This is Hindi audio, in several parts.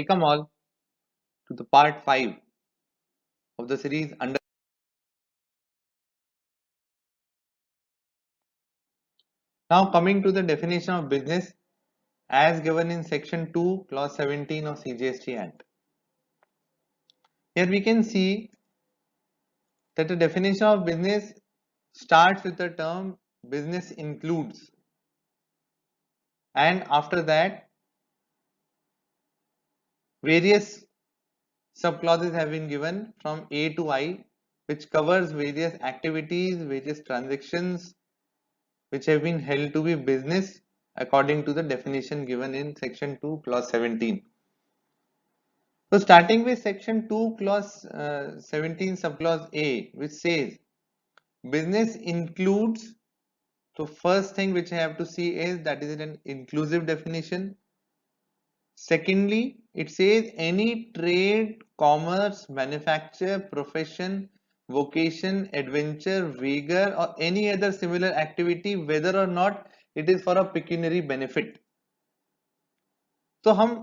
Welcome all to the part 5 of the series under. Now coming to the definition of business as given in section 2 clause 17 of CGST Act. Here we can see that the definition of business starts with the term business includes, and after that various subclauses have been given from A to I, which covers various activities, various transactions which have been held to be business according to the definition given in section 2 clause 17. So starting with section 2 clause 17 subclause A, which says business includes. So first thing which I have to see is that is an inclusive definition. Secondly, it says any trade, commerce, manufacture, profession, vocation, adventure, vigor or any other similar activity whether or not it is for a pecuniary benefit. तो हम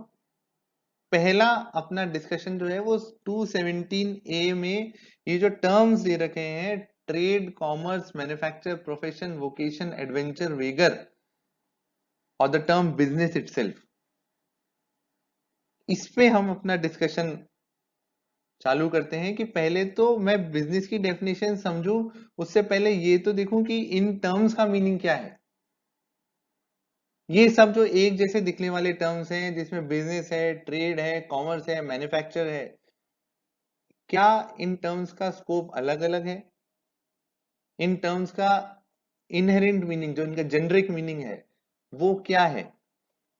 पहला अपना डिस्कशन जो है वो 217A में ये जो टर्म्स दे रखे हैं trade, commerce, manufacture, profession, vocation, adventure, wager और द टर्म बिजनेस इटसेल्फ, इस पे हम अपना डिस्कशन चालू करते हैं कि पहले तो मैं बिजनेस की डेफिनेशन समझूं, उससे पहले ये तो देखूं कि इन टर्म्स का मीनिंग क्या है। ये सब जो एक जैसे दिखने वाले टर्म्स हैं जिसमें बिजनेस है, ट्रेड है, कॉमर्स है, मैन्युफैक्चर है, क्या इन टर्म्स का स्कोप अलग अलग है? इन टर्म्स का इनहेरेंट मीनिंग जो इनका जेनरिक मीनिंग है वो क्या है?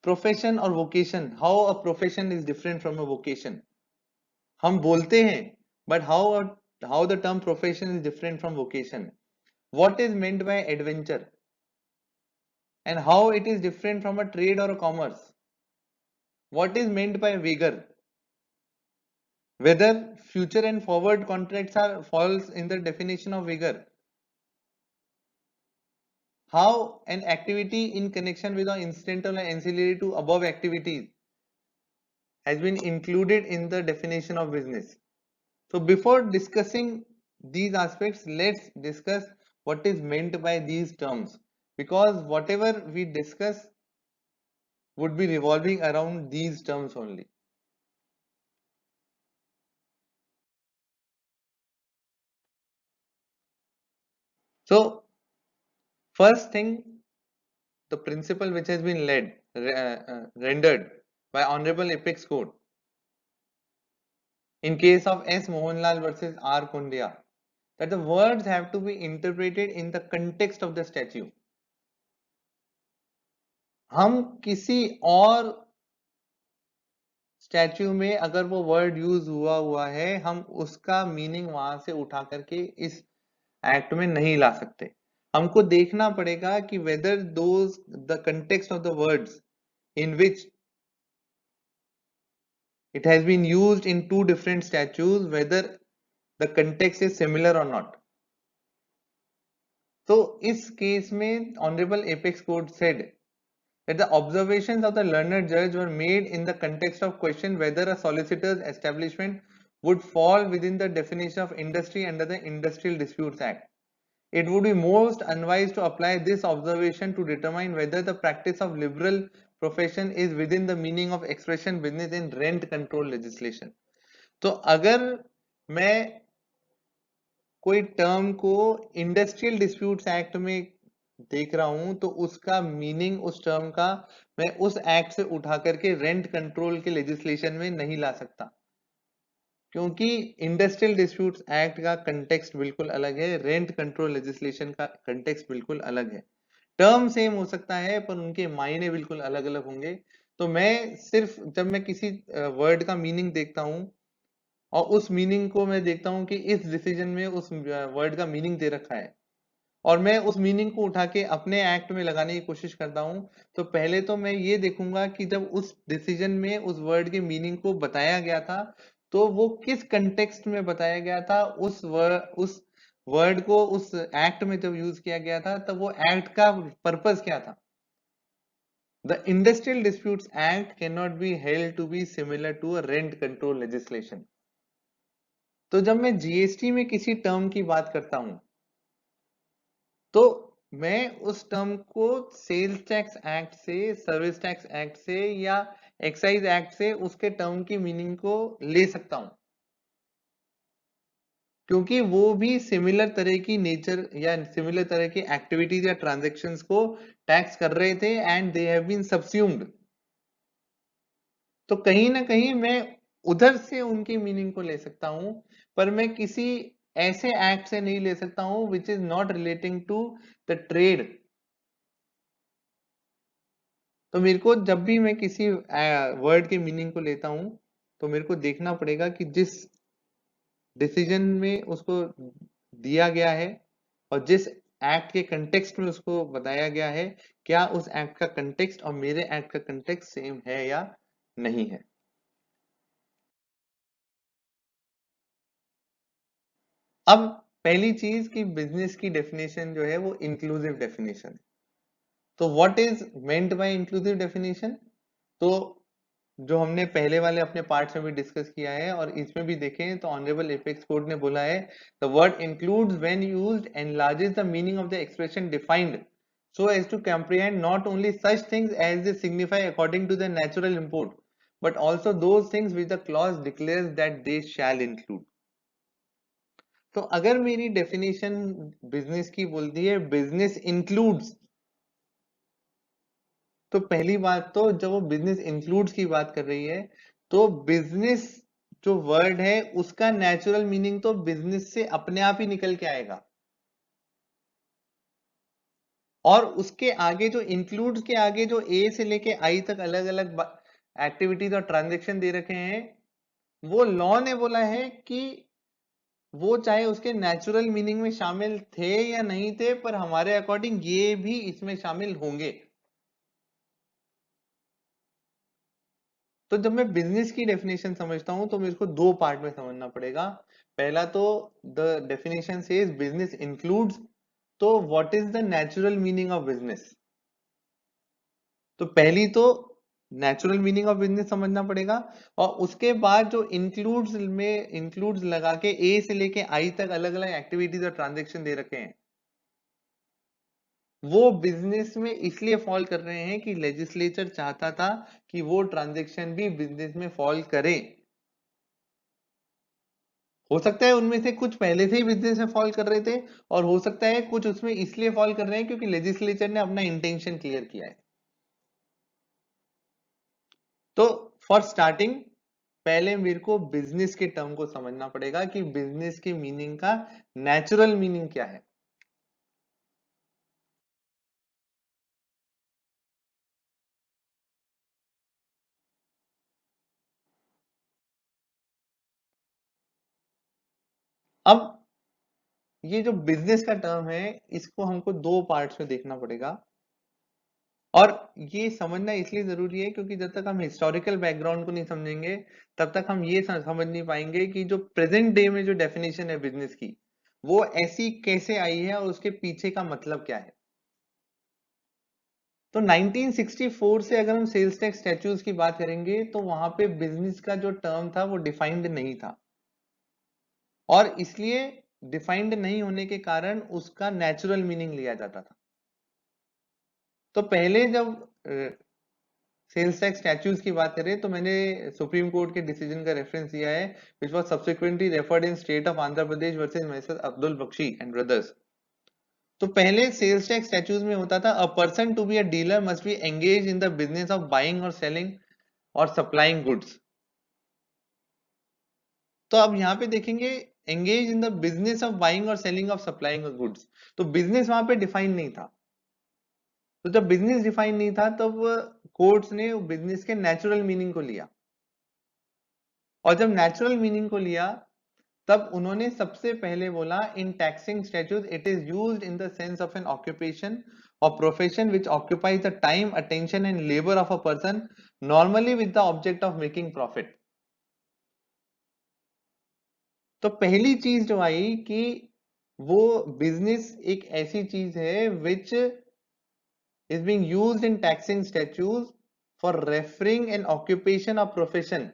प्रोफेशन और vocation, how a profession is different from a vocation. हम बोलते हैं but how the term profession is different from vocation. What is meant by adventure and how it is different from a trade or a commerce. What is meant by vigor? Whether future and forward contracts are falls in the definition of vigor. How an activity in connection with or incidental or ancillary to above activities has been included in the definition of business. So before discussing these aspects, let's discuss what is meant by these terms, because whatever we discuss would be revolving around these terms only. So first thing, the principle which has been rendered by Honorable Apex Court in case of S. Mohanlal versus R. Kundia, that the words have to be interpreted in the context of the statute. हम किसी और स्टैच्यू में अगर वो वर्ड यूज हुआ है, हम उसका मीनिंग वहां से उठा करके इस एक्ट में नहीं ला सकते। हमको देखना पड़ेगा कि whether those the context of the words in which it has been used in two different statutes, whether the context is similar or not. So इस केस में Honorable Apex Court said that the observations of the learned judge were made in the context of question whether a solicitor's establishment would fall within the definition of industry under the Industrial Disputes Act. It would be most unwise to apply this observation to determine whether the practice of liberal profession is within the meaning of expression business in rent control legislation. तो अगर मैं कोई टर्म को इंडस्ट्रियल डिस्प्यूट्स एक्ट में देख रहा हूं तो उसका मीनिंग उस टर्म का मैं उस एक्ट से उठा करके रेंट कंट्रोल के लेजिस्लेशन में नहीं ला सकता, क्योंकि इंडस्ट्रियल डिस्प्यूट्स एक्ट का कंटेक्स्ट बिल्कुल अलग है, रेंट कंट्रोल लेजिस्लेशन का कंटेक्स्ट बिल्कुल अलग है। टर्म सेम हो सकता है पर उनके मायने बिल्कुल अलग अलग होंगे। तो मैं सिर्फ जब मैं किसी वर्ड का मीनिंग देखता हूं और उस मीनिंग को मैं देखता हूं कि इस डिसीजन में उस वर्ड का मीनिंग दे रखा है और मैं उस मीनिंग को उठा के अपने एक्ट में लगाने की कोशिश करता हूं, तो पहले तो मैं ये देखूंगा कि जब उस डिसीजन में उस वर्ड के मीनिंग को बताया गया था तो वो किस कंटेक्स्ट में बताया गया था, उस वर्ड को उस एक्ट में जब यूज किया गया था तब वो एक्ट का पर्पस क्या था। The Industrial Disputes Act cannot be held to be similar to a rent control legislation. तो जब मैं जीएसटी में किसी टर्म की बात करता हूं तो मैं उस टर्म को सेल्स टैक्स एक्ट से, सर्विस टैक्स एक्ट से या एक्साइज एक्ट से उसके टर्म की मीनिंग को ले सकता हूं, क्योंकि वो भी सिमिलर तरह की नेचर या सिमिलर तरह की एक्टिविटीज या ट्रांजैक्शंस को टैक्स कर रहे थे एंड दे हैव बीन सबस्यूम्ड। तो कहीं ना कहीं मैं उधर से उनकी मीनिंग को ले सकता हूं, पर मैं किसी ऐसे एक्ट से नहीं ले सकता हूं which is not relating to the trade. तो मेरे को जब भी मैं किसी वर्ड के मीनिंग को लेता हूं तो मेरे को देखना पड़ेगा कि जिस डिसीजन में उसको दिया गया है और जिस एक्ट के कंटेक्स्ट में उसको बताया गया है, क्या उस एक्ट का कंटेक्स्ट और मेरे एक्ट का कंटेक्स्ट सेम है या नहीं है। अब पहली चीज कि बिजनेस की डेफिनेशन जो है वो इंक्लूसिव डेफिनेशन है। तो what is meant bye inclusive definition? तो जो हमने पहले वाले अपने पार्ट्स में भी डिस्कस किया है और इसमें भी देखें तो ऑनरेबल एपेक्स कोर्ट ने बोला है the word includes when used enlarges the meaning of the expression defined so as to comprehend not only such things as they signify according to their natural import but also those things which the clause declares that they shall include। तो अगर मेरी डेफिनेशन बिजनेस की बोलती है बिजनेस इंक्लूड्स, तो पहली बात तो जब वो बिजनेस इंक्लूड्स की बात कर रही है तो बिजनेस जो वर्ड है उसका नेचुरल मीनिंग तो बिजनेस से अपने आप ही निकल के आएगा, और उसके आगे जो इंक्लूड्स के आगे जो ए से लेके आई तक अलग अलग एक्टिविटीज और ट्रांजेक्शन दे रखे हैं, वो लॉ ने बोला है कि वो चाहे उसके नेचुरल मीनिंग में शामिल थे या नहीं थे, पर हमारे अकॉर्डिंग ये भी इसमें शामिल होंगे। तो जब मैं बिजनेस की डेफिनेशन समझता हूं तो मेरे को दो पार्ट में समझना पड़ेगा। पहला तो the definition says business includes, तो what is the natural meaning of business? तो पहली तो नेचुरल मीनिंग ऑफ बिजनेस समझना पड़ेगा, और उसके बाद जो इंक्लूड्स में इंक्लूड्स लगा के ए से लेके आई तक अलग अलग एक्टिविटीज और ट्रांजेक्शन दे रखे हैं, वो बिजनेस में इसलिए फॉल कर रहे हैं कि लेजिस्लेचर चाहता था कि वो ट्रांजेक्शन भी बिजनेस में फॉल करे। हो सकता है उनमें से कुछ पहले से ही बिजनेस में फॉल कर रहे थे, और हो सकता है कुछ उसमें इसलिए फॉल कर रहे हैं क्योंकि लेजिस्लेचर ने अपना इंटेंशन क्लियर किया है। तो फॉर स्टार्टिंग पहले मेरे को बिजनेस के टर्म को समझना पड़ेगा कि बिजनेस के मीनिंग का नेचुरल मीनिंग क्या है। अब ये जो बिजनेस का टर्म है इसको हमको दो पार्ट्स में देखना पड़ेगा, और ये समझना इसलिए जरूरी है क्योंकि जब तक हम हिस्टोरिकल बैकग्राउंड को नहीं समझेंगे तब तक हम ये समझ नहीं पाएंगे कि जो प्रेजेंट डे में जो डेफिनेशन है बिजनेस की वो ऐसी कैसे आई है और उसके पीछे का मतलब क्या है। तो 1964 से अगर हम सेल्स टैक्स स्टैट्यूज की बात करेंगे तो वहां पे बिजनेस का जो टर्म था वो डिफाइंड नहीं था, और इसलिए डिफाइंड नहीं होने के कारण उसका नेचुरल मीनिंग लिया जाता था। तो पहले जब सेल्स टैक्स स्टैट्यूज की बात करें तो मैंने सुप्रीम कोर्ट के डिसीजन का रेफरेंस दिया है which was subsequently referred in state of Andhra Pradesh versus Mrs Abdul Bakshi and brothers. तो पहले सेल्स टैक्स स्टैट्यूज में होता था a person to be a dealer must be engage in the business of buying और सेलिंग और सप्लाइंग गुड्स। तो अब यहाँ पे देखेंगे engage in the business of buying और सेलिंग ऑफ सप्लाइंग गुड्स, तो बिजनेस वहां पे डिफाइन नहीं था। तो जब बिजनेस डिफाइन नहीं था तब कोर्ट्स ने बिजनेस के नेचुरल मीनिंग को लिया, और जब नेचुरल मीनिंग को लिया तब उन्होंने सबसे पहले बोला in taxing statute it is used in the sense of an occupation और profession which occupies the time attention and labour of a person normally with the object of making profit. तो पहली चीज जो आई कि वो बिजनेस एक ऐसी चीज है विच is being used in taxing statutes for referring an occupation or profession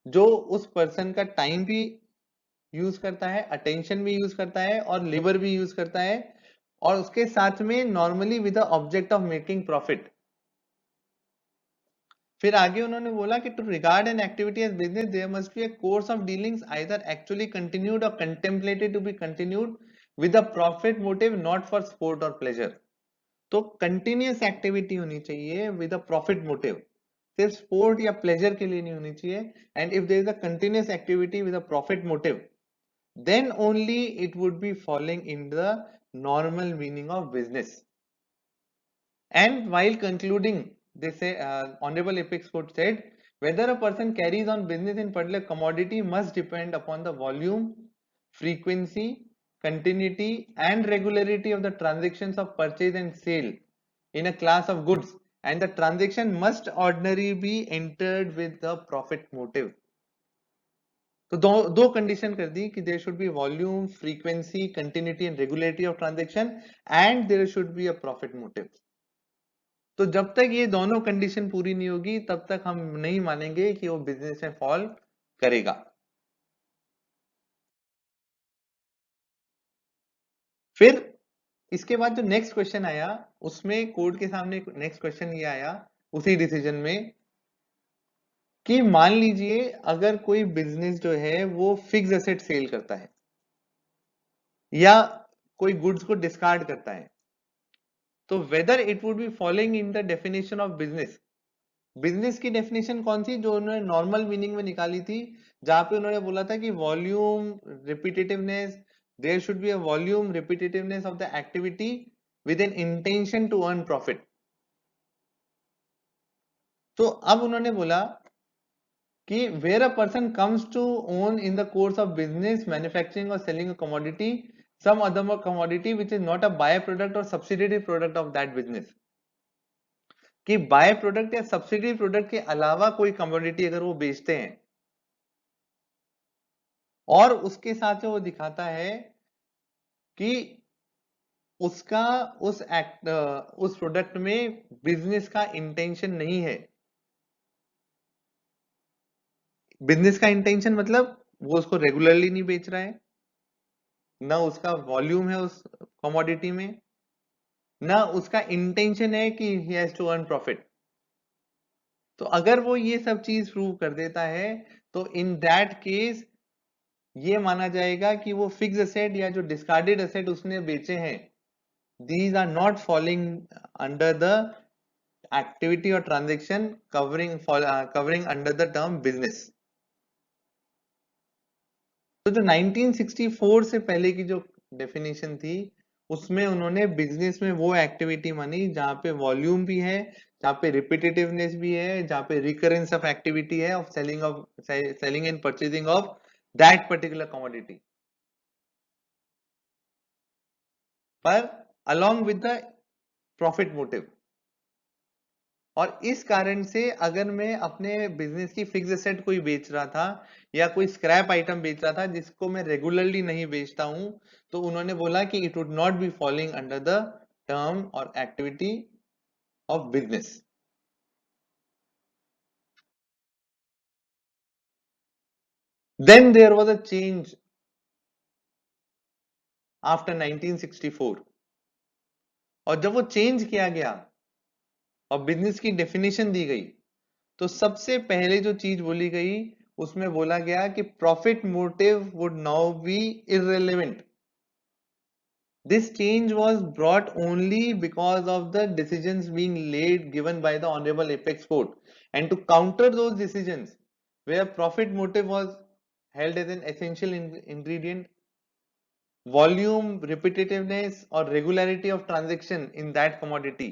जो उस पर्सन का टाइम भी यूज करता है, अटेंशन भी यूज करता है और लेबर भी यूज करता है, और उसके साथ में normally with the object of making profit. फिर आगे उन्होंने बोला कि to regard an activity as business there must be a course of dealings either actually continued और contemplated to be continued with a profit motive not for sport और प्लेजर। तो कंटिन्यूअस एक्टिविटी होनी चाहिए विद अ प्रॉफिट मोटिव, सिर्फ स्पोर्ट या प्लेजर के लिए नहीं होनी चाहिए। And if there is a continuous activity with a profit motive then only it would be falling in the normal meaning of business. And while concluding, they say Honorable Apex Court said whether a person carries on business in particular commodity must depend upon the volume, frequency, continuity and regularity of the transactions of purchase and sale in a class of goods, and the transaction must ordinarily be entered with the profit motive. तो दो कंडीशन कर दी कि there should be volume, frequency, continuity and regularity of transaction, and there should be a profit motive. तो जब तक ये दोनों कंडीशन पूरी नहीं होगी तब तक हम नहीं मानेंगे कि वो बिजनेस में फॉल करेगा। फिर इसके बाद जो नेक्स्ट क्वेश्चन आया उसमें कोर्ट के सामने नेक्स्ट क्वेश्चन ये आया उसी डिसीजन में कि मान लीजिए अगर कोई बिजनेस जो है वो फिक्स एसेट सेल करता है या कोई गुड्स को डिस्कार्ड करता है, तो whether it would be following in the definition of business. Business की डेफिनेशन कौन सी जो उन्होंने नॉर्मल मीनिंग में निकाली थी, जहां पे उन्होंने बोला था कि volume, repetitiveness, there should be a volume, repetitiveness of the activity with an intention to earn profit. तो अब उन्होंने बोला कि where a person comes to own in the course of business manufacturing और selling a commodity, some other commodity which is not a byproduct or subsidiary product of that business, कि बाय प्रोडक्ट या सब्सिडी प्रोडक्ट के अलावा कोई कमोडिटी अगर वो बेचते हैं और उसके साथ वो दिखाता है कि उसका उस प्रोडक्ट में बिजनेस का इंटेंशन नहीं है। बिजनेस का इंटेंशन मतलब वो उसको रेगुलरली नहीं बेच रहा है, ना उसका वॉल्यूम है उस कमोडिटी में, ना उसका इंटेंशन है कि he has to earn profit. तो अगर वो ये सब चीज प्रूव कर देता है तो इन दैट केस ये माना जाएगा कि वो फिक्स एसेट या जो डिस्कार्डेड एसेट उसने बेचे हैं, these are not falling under the activity or transaction covering under the term business। तो जो 1964 से पहले की जो डेफिनेशन थी उसमें उन्होंने बिजनेस में वो एक्टिविटी मानी जहां पे वॉल्यूम भी है, जहां पे रिपीटेटिवनेस भी है, जहां पे रिकरेंस ऑफ एक्टिविटी है of selling and purchasing of that particular commodity, पर along with the profit motive। और इस कारण से अगर मैं अपने बिजनेस की फिक्स एसेट कोई बेच रहा था या कोई स्क्रैप आइटम बेच रहा था जिसको मैं रेगुलरली नहीं बेचता हूं, तो उन्होंने बोला कि it would not be following under the term और activity of business. Then there was a change after 1964, और जब वो चेंज किया गया और बिजनेस की डेफिनेशन दी गई तो सबसे पहले जो चीज बोली गई उसमें बोला गया कि profit motive would now be irrelevant. This change was brought only because of the decisions being laid given by the Honorable Apex Court, and to counter those decisions where profit motive was held as an essential ingredient, volume, repetitiveness or regularity of transaction in that commodity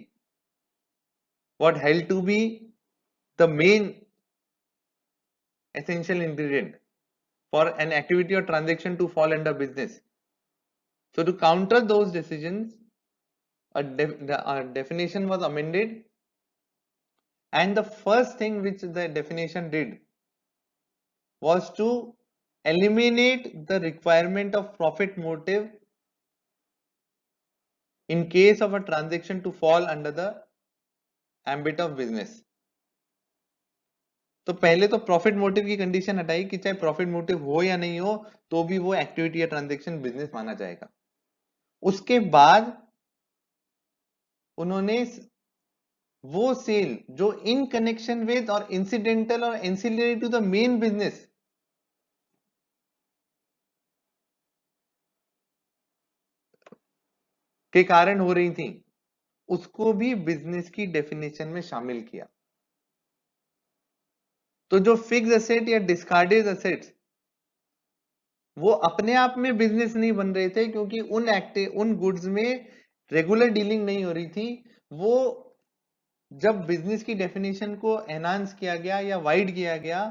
what held to be the main essential ingredient for an activity or transaction to fall under business. So to counter those decisions, a definition was amended, and the first thing which the definition did was to eliminate the requirement of profit motive in case of a transaction to fall under the ambit of business. तो पहले तो प्रॉफिट मोटिव की कंडीशन हटाई कि चाहे प्रॉफिट मोटिव हो या नहीं हो तो भी वो एक्टिविटी या ट्रांजैक्शन बिजनेस माना जाएगा। उसके बाद उन्होंने वो सेल जो इन कनेक्शन विद और इंसिडेंटल और ancillary to the main business के कारण हो रही थी उसको भी बिजनेस की डेफिनेशन में शामिल किया। तो जो फिक्स एसेट या डिस्कार्डेड एसेट्स वो अपने आप में बिजनेस नहीं बन रहे थे क्योंकि उन गुड्स में रेगुलर डीलिंग नहीं हो रही थी। वो जब बिजनेस की डेफिनेशन को एनहांस किया गया या वाइड किया गया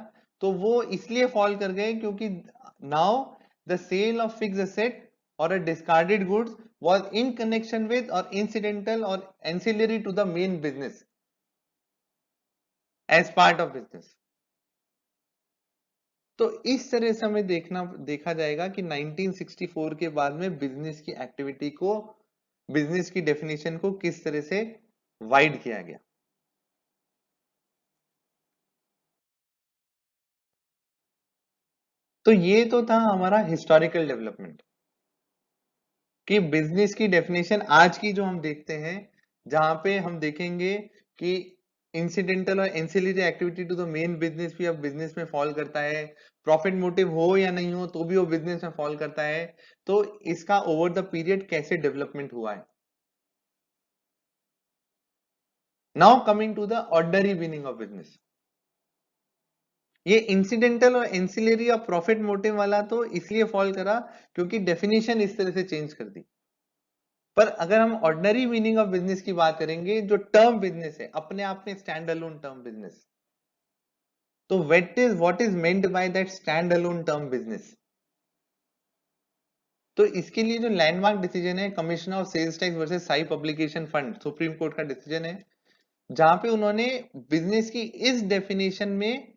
तो वो इसलिए फॉल कर गए क्योंकि now the sale of fix asset और a discarded goods was in connection with or incidental or ancillary to the main business as part of business। तो इस तरह से हमें देखा जाएगा कि 1964 के बाद में बिजनेस की एक्टिविटी को बिजनेस की डेफिनेशन को किस तरह से वाइड किया गया। तो ये तो था हमारा हिस्टोरिकल डेवलपमेंट कि बिजनेस की डेफिनेशन आज की जो हम देखते हैं जहां पे हम देखेंगे कि इंसिडेंटल और ancillary activity to the main business भी अब बिजनेस में फॉल करता है। प्रॉफिट मोटिव हो या नहीं हो तो भी वो बिजनेस में फॉल करता है। तो इसका ओवर द पीरियड कैसे डेवलपमेंट हुआ है। Now coming to the ordinary meaning of business. ये इंसिडेंटल और एंसिलरी और प्रॉफिट मोटिव वाला तो इसलिए फॉल करा क्योंकि डेफिनेशन इस तरह से चेंज कर दी। पर अगर हम ऑर्डिनरी मीनिंग ऑफ बिजनेस की बात करेंगे जो टर्म बिजनेस है अपने आप में स्टैंड अलोन टर्म बिजनेस, तो what is meant by that stand alone term business. तो इसके लिए जो लैंडमार्क डिसीजन है commission of sales tax versus Sai publication fund supreme court का डिसीजन है जहां पे उन्होंने बिजनेस की इस डेफिनेशन में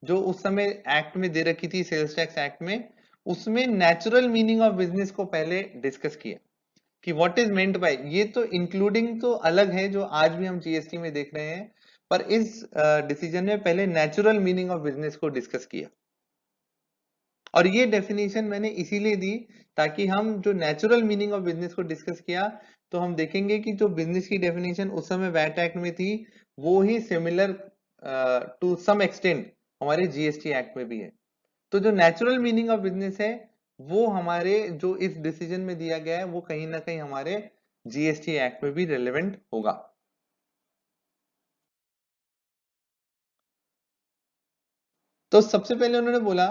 जो उस समय एक्ट में दे रखी थी सेल्स टैक्स एक्ट में उसमें नेचुरल मीनिंग ऑफ बिजनेस को पहले डिस्कस किया कि व्हाट इज मेंट बाय। ये तो इंक्लूडिंग तो अलग है जो आज भी हम जीएसटी में देख रहे हैं पर इस डिसीजन में पहले नेचुरल मीनिंग ऑफ बिजनेस को डिस्कस किया। और ये डेफिनेशन मैंने इसीलिए दी ताकि हम जो नेचुरल मीनिंग ऑफ बिजनेस को डिस्कस किया तो हम देखेंगे कि जो बिजनेस की डेफिनेशन उस समय वैट एक्ट में थी वो ही सिमिलर टू सम एक्सटेंट हमारे जीएसटी एक्ट में भी है। तो जो नेचुरल मीनिंग ऑफ बिजनेस है वो हमारे जो इस डिसीजन में दिया गया है वो कहीं ना कहीं हमारे जीएसटी एक्ट में भी रेलेवेंट होगा। तो सबसे पहले उन्होंने बोला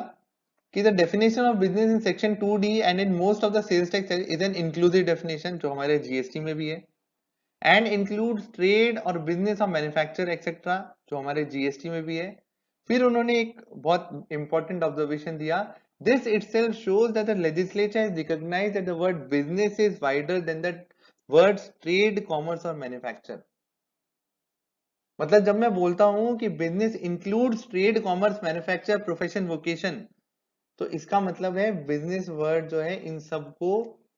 कि the definition of business in section 2D and in most of the sales tax is an inclusive definition जो हमारे जीएसटी में भी है एंड इंक्लूड ट्रेड और बिजनेस ऑफ मैन्युफैक्चर एक्सेट्रा जो हमारे जीएसटी में भी है। फिर उन्होंने एक बहुत इंपॉर्टेंट ऑब्जर्वेशन दिया this itself shows that the legislature has recognised that the word business is wider than the words trade commerce और मैन्युफैक्चर। मतलब जब मैं बोलता हूं कि business includes trade commerce manufacture profession vocation तो इसका मतलब है बिजनेस वर्ड जो है इन सबको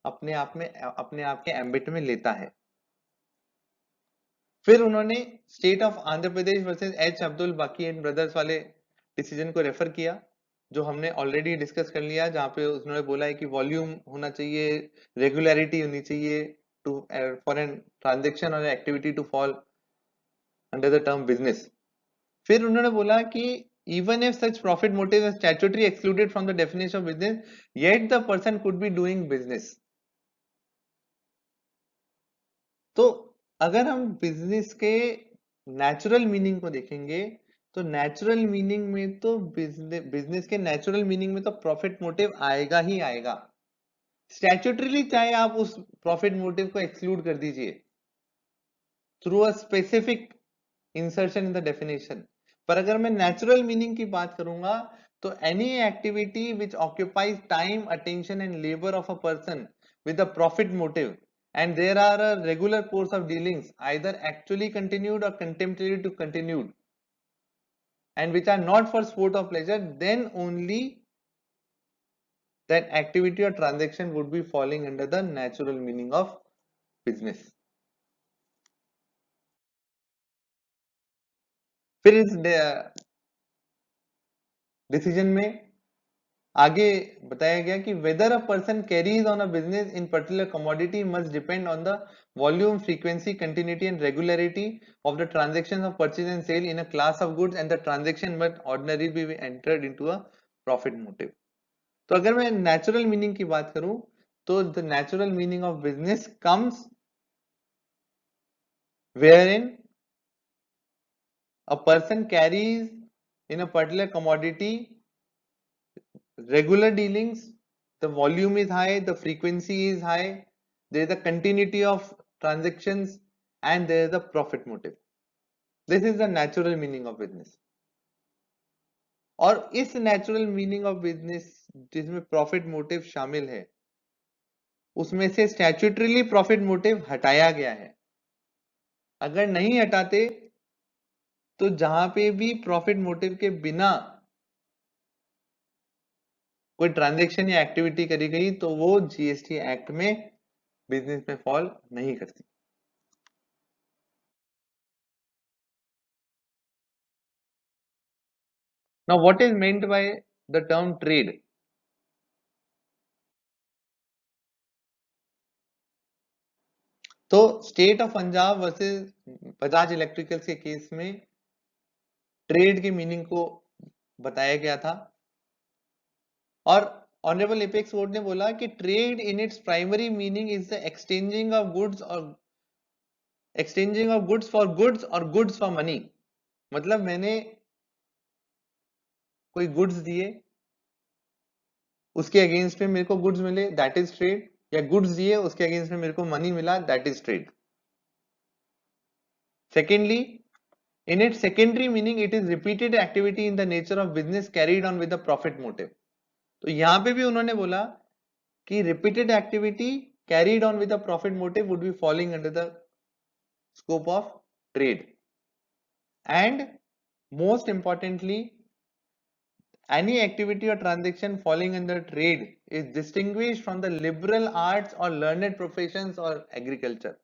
अपने आप के एम्बिट में लेता है। फिर उन्होंने state of Andhra Pradesh versus H Abdul बाकी एंड ब्रदर्स वाले डिसीजन को रेफर किया जो हमने ऑलरेडी डिस्कस कर लिया जहां पे उन्होंने बोला है कि वॉल्यूम होना चाहिए, रेगुलरिटी होनी चाहिए टू फॉर एन ट्रांजेक्शन और activity to fall under the term business. फिर उन्होंने बोला कि even if such profit motive is statutorily excluded from the definition of business yet the person could be doing business। तो अगर हम बिजनेस के नेचुरल मीनिंग को देखेंगे तो नेचुरल मीनिंग में तो बिजनेस के नेचुरल मीनिंग में तो प्रॉफिट मोटिव आएगा ही आएगा। स्टैट्यूटरीली चाहे आप उस प्रॉफिट मोटिव को एक्सक्लूड कर दीजिए through a specific insertion in the definition, पर अगर मैं नेचुरल मीनिंग की बात करूंगा तो any activity which occupies time attention and labour of a person with a profit motive and there are a regular course of dealings either actually continued or contemporary to continued and which are not for sport or pleasure then only that activity or transaction would be falling under the natural meaning of business. फिर इस डिसीजन में आगे बताया गया कि whether a person carries on a business in particular commodity must depend on the volume, frequency, continuity and regularity of the transaction of purchase and sale in a class of goods and the transaction must ordinary be entered into a profit motive. तो अगर मैं नेचुरल मीनिंग की बात करूं तो the natural meaning of business comes wherein a person carries in a particular commodity regular dealings, the volume is high, the frequency is high, there is a continuity of transactions, and there is a profit motive. This is the natural meaning of business. और इस नेचुरल मीनिंग ऑफ बिजनेस जिसमें प्रॉफिट मोटिव शामिल है उसमें से स्टैट्यूटरीली प्रॉफिट मोटिव हटाया गया है। अगर नहीं हटाते तो जहां पे भी प्रॉफिट मोटिव के बिना कोई ट्रांजैक्शन या एक्टिविटी करी गई तो वो जीएसटी एक्ट में बिजनेस में फॉल नहीं करती। Now what is meant by the term trade? तो state of Punjab versus Bajaj electricals के केस में ट्रेड के मीनिंग को बताया गया था और ऑनरेबल एपेक्स कोर्ट ने बोला कि trade in its primary meaning is the exchanging of goods और गुड्स फॉर मनी। मतलब मैंने कोई गुड्स दिए उसके अगेंस्ट में मेरे को गुड्स मिले, दैट इज ट्रेड, या गुड्स दिए उसके अगेंस्ट में मेरे को मनी मिला, that is trade. Secondly, in its secondary meaning it is repeated activity in the nature of business carried on with a profit motive। तो यहां पे भी उन्होंने बोला कि repeated activity carried on with a profit motive would be falling under the scope of trade, and most importantly any activity or transaction falling under trade is distinguished from the liberal arts or learned professions or agriculture।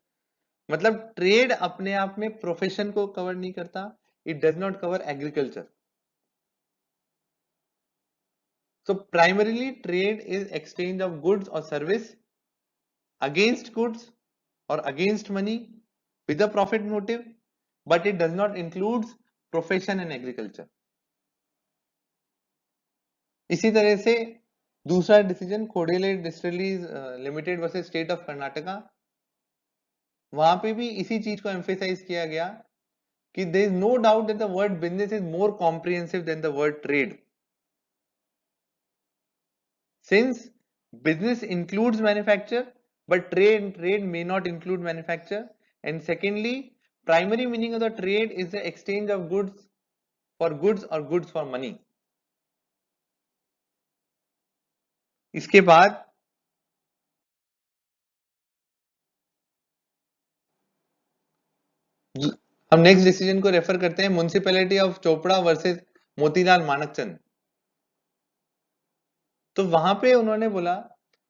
मतलब ट्रेड अपने आप में प्रोफेशन को कवर नहीं करता, it does not cover agriculture. So primarily trade is exchange of goods or service against goods or against money with a profit motive, but it does not include profession and agriculture। इसी तरह से दूसरा decision Khoday distilleries limited versus state of Karnataka, वहां पे भी इसी चीज को एम्फेसाइज किया गया कि there is no doubt that the word business is more comprehensive than the word trade, since business includes manufacture but trade may not include manufacture, and secondly primary meaning of the trade is the exchange of goods or goods for money। इसके बाद हम नेक्स्ट डिसीजन को रेफर करते हैं, municipality of Chopra versus Motilal Manakchand. तो वहां पे उन्होंने बोला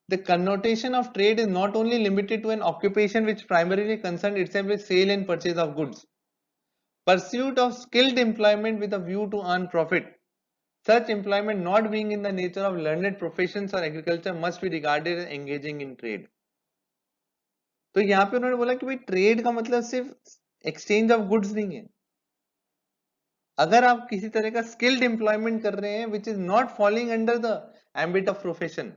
the connotation of trade is not only limited to an occupation which primarily concerned itself with sale and purchase of goods, pursuit of skilled employment with a view to earn profit, such employment not being in the nature of learned professions or agriculture must be regarded as engaging in trade। तो यहाँ पे उन्होंने बोला कि भाई ट्रेड का मतलब सिर्फ एक्सचेंज ऑफ गुड्स नहीं है। अगर आप किसी तरह का स्किल्ड एम्प्लॉयमेंट कर रहे हैं विच is not following under the ambit of profession,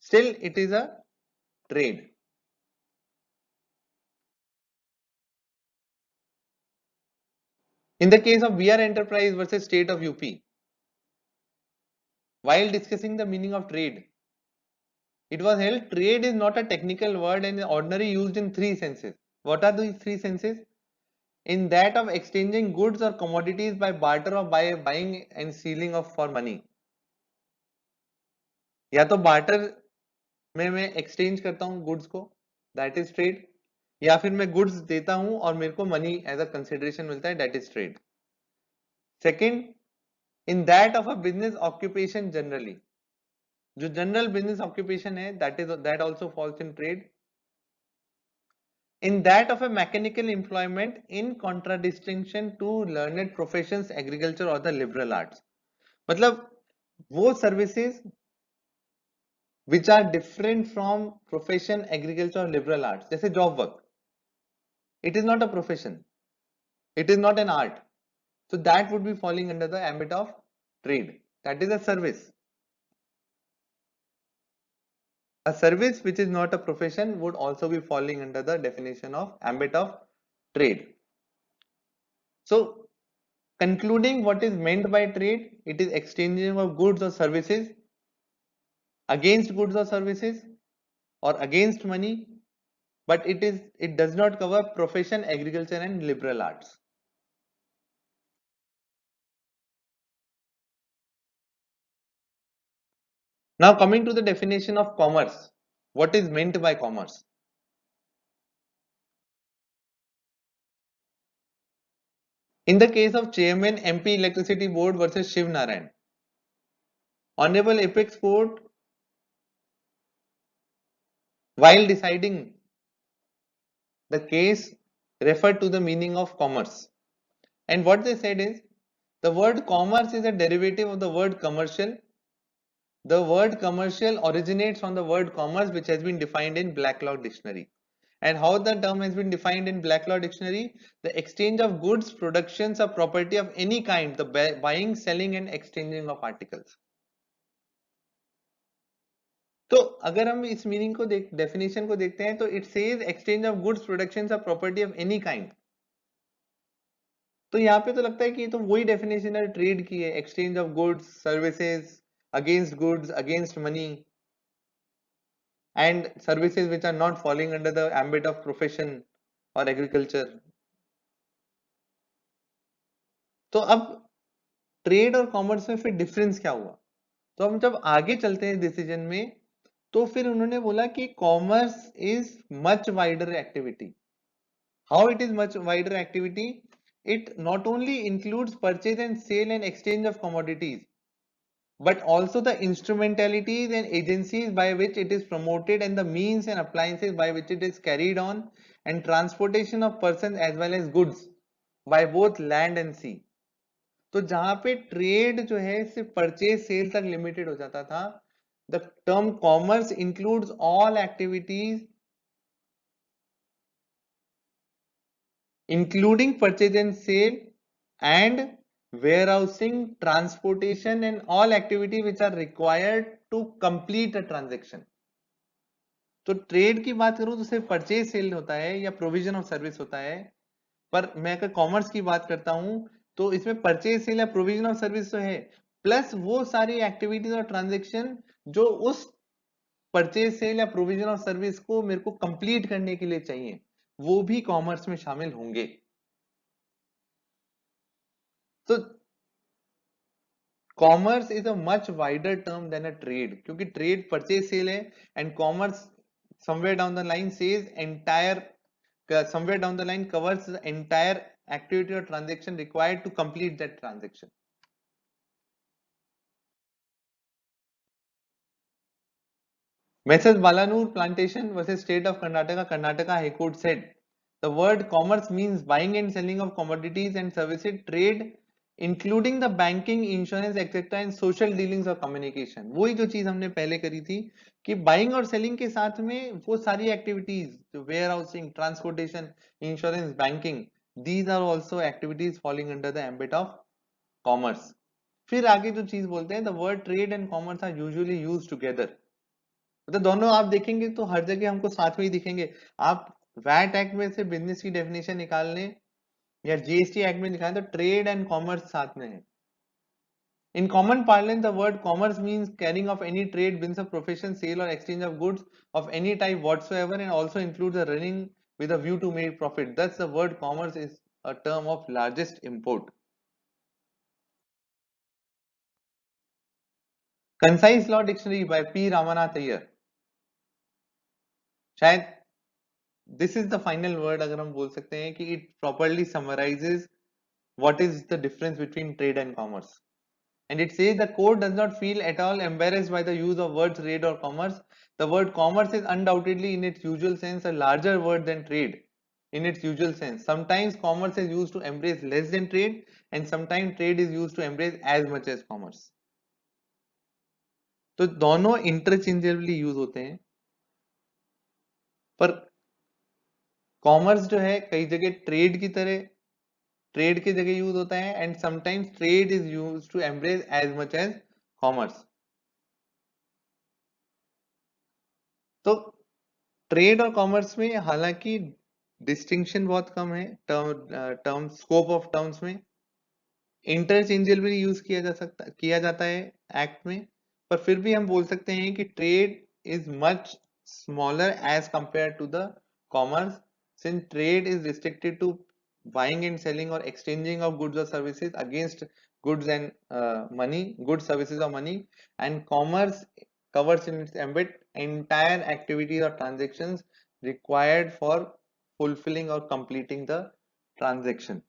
still it is a trade. In the case of VR Enterprise versus State of UP, while discussing the meaning of trade, it was held trade is not a technical word and is ordinarily used in three senses। What are these three senses? In that of exchanging goods or commodities by barter or by buying and selling of for money। या तो बार्टर में मैं एक्सचेंज करता हूं गुड्स को, दैट इज ट्रेड, या फिर मैं गुड्स देता हूं और मेरे को मनी एज अ कंसिडरेशन मिलता है, that is trade. Second, in that of a business occupation generally, जो जनरल बिजनेस ऑक्यूपेशन है that also falls in trade. in that of a mechanical employment in contradistinction to learned professions, agriculture or the liberal arts. मतलब वो services which are different from profession, agriculture or liberal arts, जैसे job work, it is not a profession, it is not an art, so that would be falling under the ambit of trade. That is a service. A service which is not a profession would also be falling under the definition of ambit of trade. So concluding what is meant by trade, it is exchanging of goods or services against goods or services or against money, but it does not cover profession, agriculture and liberal arts. Now coming to the definition of commerce, what is meant by commerce? In the case of Chairman MP Electricity Board versus Shiv Narayan, Honorable Apex Court, while deciding the case, referred to the meaning of commerce. And what they said is, the word commerce is a derivative of the word commercial. The word commercial originates from the word commerce, which has been defined in Black Law Dictionary. And how the term has been defined in Black Law Dictionary, the exchange of goods, productions or property of any kind, the buying, selling and exchanging of articles. तो अगर हम इस मीनिंग को डेफिनेशन को देखते हैं तो it says exchange of goods, productions और प्रॉपर्टी ऑफ एनी काइंड. तो यहाँ पे तो लगता है कि ये तो वही डेफिनेशन है ट्रेड की है, exchange of goods, services, against goods, against money and services which are not falling under the ambit of profession or agriculture. तो अब ट्रेड और कॉमर्स में फिर डिफरेंस क्या हुआ? तो हम जब आगे चलते हैं डिसीजन में तो फिर उन्होंने बोला कि commerce is much wider activity. How it is much wider activity? It not only includes purchase and sale and exchange of commodities, but also the instrumentalities and agencies by which it is promoted and the means and appliances by which it is carried on, and transportation of persons as well as goods by both land and sea. तो जहां पे ट्रेड जो है सिर्फ परचेज सेल तक लिमिटेड हो जाता था, the term commerce includes all activities including purchase and sale and warehousing, transportation and all activities which are required to complete a transaction. तो ट्रेड की बात करूं तो सिर्फ परचेज सेल होता है या प्रोविजन ऑफ सर्विस होता है, पर मैं अगर कॉमर्स की बात करता हूं तो इसमें परचेज सेल या प्रोविजन ऑफ सर्विस तो है, प्लस वो सारी एक्टिविटीज और ट्रांजेक्शन जो उस परचेज सेल या प्रोविजन ऑफ सर्विस को मेरे को कंप्लीट करने के लिए चाहिए, वो भी कॉमर्स में शामिल होंगे. तो commerce is a much wider term than a trade, क्योंकि ट्रेड परचेज सेल है and commerce somewhere down the line says entire, somewhere down the line covers the entire activity or transaction required to complete that transaction. Messrs. Balanur Plantation versus State of Karnataka, Karnataka High Court said the word commerce means buying and selling of commodities and services, trade including the banking, insurance, etc. and social dealings or communication. वही जो चीज हमने पहले करी थी कि बाइंग और सेलिंग के साथ में वो सारी activities, warehousing, transportation, insurance, banking, these are also activities falling under the ambit of commerce. फिर आगे जो चीज बोलते हैं, the word trade and commerce are usually used together. मतलब दोनों आप देखेंगे तो हर जगह हमको साथ में ही दिखेंगे. आप वैट एक्ट में से बिजनेस की डेफिनेशन निकाल लें या जीएसटी एक्ट में निकालें तो ट्रेड एंड कॉमर्स साथ में है. In common parlance, the word commerce means carrying of any trade, business of profession, sale or exchange of goods of any type whatsoever, and also includes the running with a view to make profit. Thus, the word commerce is a term of largest import. Concise Law Dictionary by P. Ramanath Iyer. शायद this is the final word अगर हम बोल सकते हैं कि it properly summarizes what is the difference between trade and commerce. And it says the court does not feel at all embarrassed by the use of words trade or commerce. The word commerce is undoubtedly in its usual sense a larger word than trade, in its usual sense. Sometimes commerce is used to embrace less than trade, and sometimes trade is used to embrace as much as commerce. तो दोनों इंटरचेंजेबली यूज होते हैं, पर कॉमर्स जो है कई जगह ट्रेड की तरह, ट्रेड की जगह यूज होता है, and sometimes trade is use to embrace as much as commerce. तो ट्रेड और कॉमर्स में हालांकि डिस्टिंक्शन बहुत कम है, टर्म स्कोप ऑफ टर्म्स में इंटरचेंजेबली यूज किया जाता है एक्ट में, पर फिर भी हम बोल सकते हैं कि trade is much smaller as compare to the commerce, since trade is restricted to buying and selling or exchanging of goods or services against goods and money, goods, services or money, and commerce covers in its ambit entire activities or transactions required for fulfilling or completing the transaction.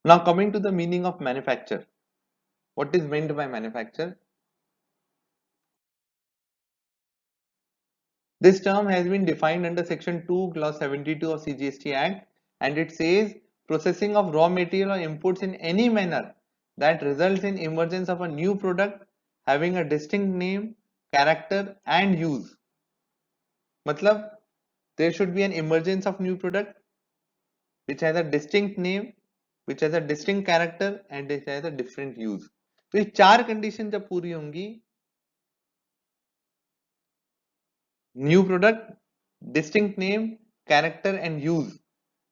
Now coming to the meaning of manufacture. What is meant by manufacture? This term has been defined under section 2 clause 72 of CGST Act, and it says processing of raw material or inputs in any manner that results in emergence of a new product having a distinct name, character and use. मतलब there should be an emergence of new product which has a distinct name, which has a distinct character and which has a different use. तो ये चार कंडीशन जब पूरी होंगी, new product, distinct name, character and use,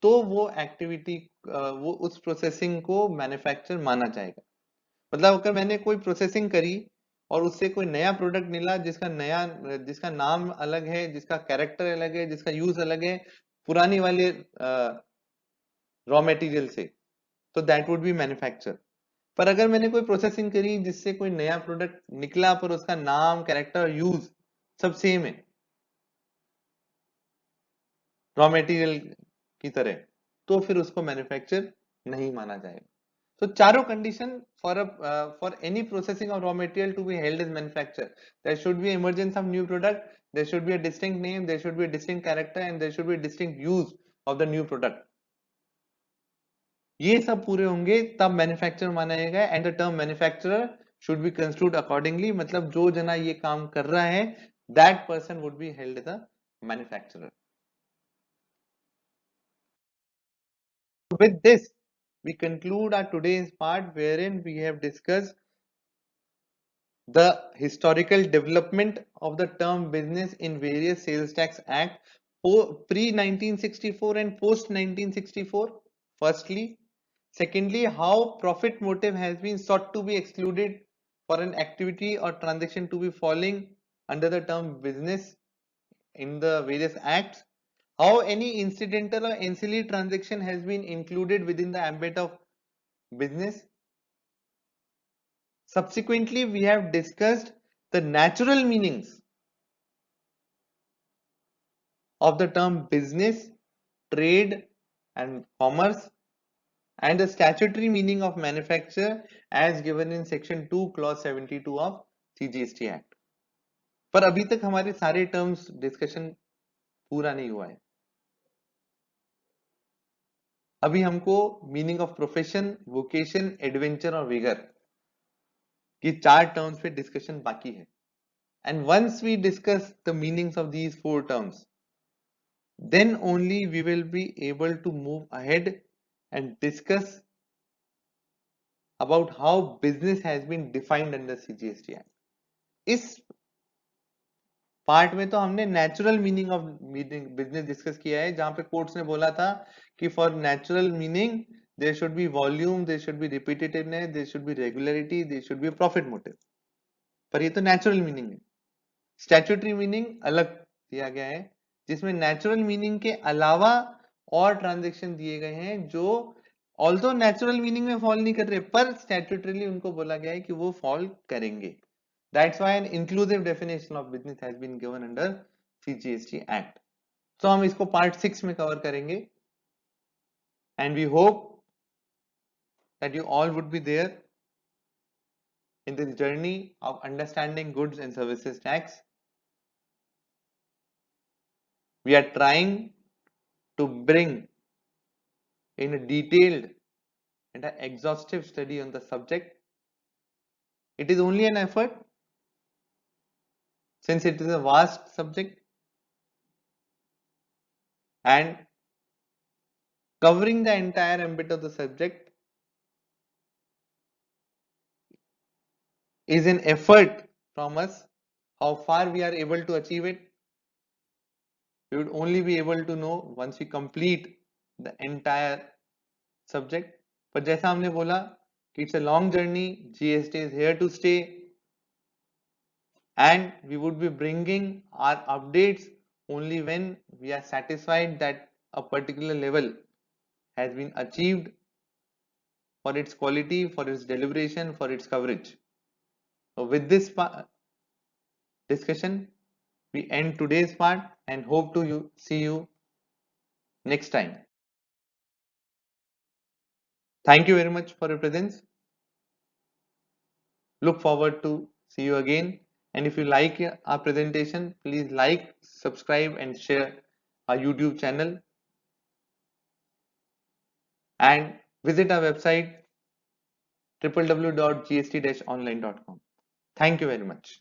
तो वो एक्टिविटी, वो उस प्रोसेसिंग को मैन्युफैक्चर माना जाएगा. मतलब अगर मैंने कोई प्रोसेसिंग करी और उससे कोई नया प्रोडक्ट मिला जिसका नाम अलग है, जिसका कैरेक्टर अलग है, जिसका यूज अलग है पुरानी वाले रॉ मटेरियल से, तो दैट वुड बी मैन्युफैक्चर. पर अगर मैंने कोई प्रोसेसिंग करी जिससे कोई नया प्रोडक्ट निकला पर उसका नाम, कैरेक्टर, यूज सब सेम है रॉ मटेरियल की तरह, तो फिर उसको मैन्युफैक्चर नहीं माना जाएगा. तो चारों condition for any processing of raw material to be held as manufacture, there should be emergence of new product, there should be a distinct name, there should be a distinct character and there should be a distinct use of the new product. ये सब पूरे होंगे तब मैन्युफैक्चर माना जाएगा, and the term manufacturer should be construed accordingly. मतलब जो जना ये काम कर रहा है, that person would be held as a manufacturer. With this, we conclude our today's part wherein we have discussed the historical development of the term business in various sales tax act pre 1964 and post 1964. Firstly, secondly, how profit motive has been sought to be excluded for an activity or transaction to be falling under the term business in the various acts. How any incidental or ancillary transaction has been included within the ambit of business. Subsequently, we have discussed the natural meanings of the term business, trade and commerce, and the statutory meaning of manufacture as given in section 2 clause 72 of CGST Act. पर अभी तक हमारे सारे टर्म्स डिस्कशन पूरा नहीं हुआ है. अभी हमको meaning of profession, vocation, adventure और विगर, ये चार टर्म्स पे डिस्कशन बाकी है. And once we discuss the meanings of these four terms, then only we will be able to move ahead and discuss about how business has been defined under CGST Act. इस पार्ट में तो हमने natural meaning of business discuss किया है, जहां पे कोर्ट्स ने बोला था कि for natural meaning there should be volume, there should be repetitiveness, there should be regularity, there should be profit motive. पर ये तो नेचुरल मीनिंग है. स्टैट्यूटरी मीनिंग अलग दिया गया है, जिसमें नेचुरल मीनिंग के अलावा और ट्रांजेक्शन दिए गए हैं जो ऑल्सो नेचुरल मीनिंग में फॉल नहीं कर रहे, पर स्टैट्यूटरीली उनको बोला गया है कि वो फॉल करेंगे. That's why an inclusive definition of business has been given under CGST act. तो हम इसको पार्ट 6 में कवर करेंगे, and we hope that you all would be there in this journey of understanding goods and services tax. We are trying to bring in a detailed and an exhaustive study on the subject. It is only an effort since it is a vast subject, and covering the entire ambit of the subject is an effort from us. How far we are able to achieve it, we would only be able to know once we complete the entire subject. पर जैसा हमने बोला कि it's a long journey, GST is here to stay, and we would be bringing our updates only when we are satisfied that a particular level has been achieved for its quality, for its deliberation, for its coverage. So with this discussion, we end today's part and hope to see you next time. Thank you very much for your presence. Look forward to see you again. And if you like our presentation, please like, subscribe and share our YouTube channel, and visit our website www.gst-online.com. Thank you very much.